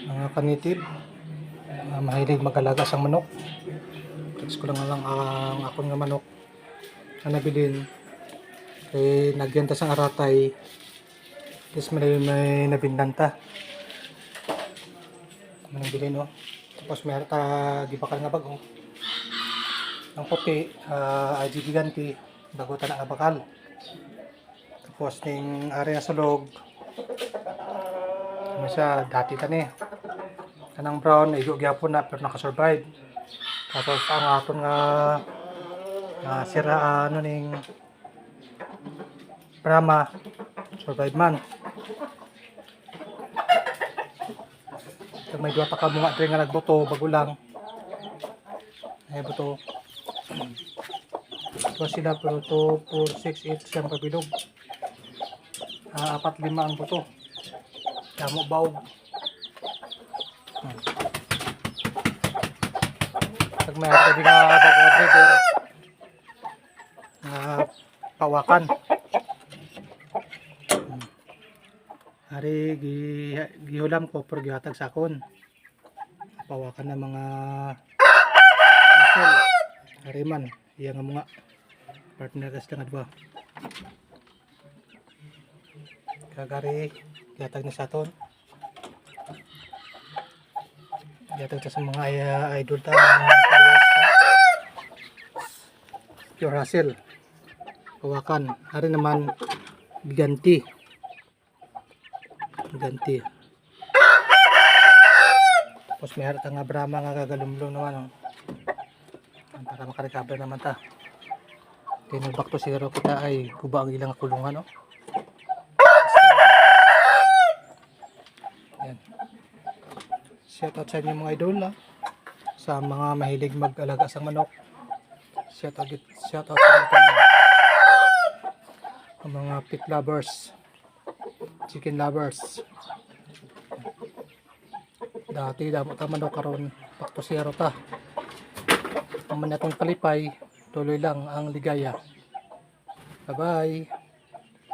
mga kanitib, mahilig mag-alaga sa manok. Text ko lang ang akon nga manok na nabilin kay nagyanta sang aratay. Tapos may nabindanta manang bilin, oh. Tapos may arata gibakal nga bag, oh. Ang puti ay giganti bago ta nga bakal. Tapos ning area sa log ano siya dati tani kanang brown igo gyapon na pero nakasurvive. Tapos ang aton nga sira ano ning Brahma survive man. So, may duwa pa ka mga dre nga nagbuto bago lang ay buto. So sila pero 2, 4, 6, 8 siyang pabilog. 4, 5 ang buto. Damo baog. Pag may tabi nga bago dre pawakan. Hari gihulam ko pero gihatag sakon. Pawakan ng mga muscle. Hari man iya nga mga partner kas nga ba. Kagari gihatag ni saton. Gihatag ta sa mga idol ta Pure Hustle. Pawakan. Hari naman giganti. Tapos may harta nga Brahma nga gagalumlong naman, oh. Para makarecover naman ta. Then back to zero kita ay guba ang ilang kulungan, oh. Yan. Shout out sa inyo mga idol, ah. Sa mga mahilig mag-alaga sa manok. Shout out sa mga pet lovers, chicken lovers. Dati damo ta manok karon back to zero ta. Ang manatong kalipay tuloy lang ang ligaya. Bye bye.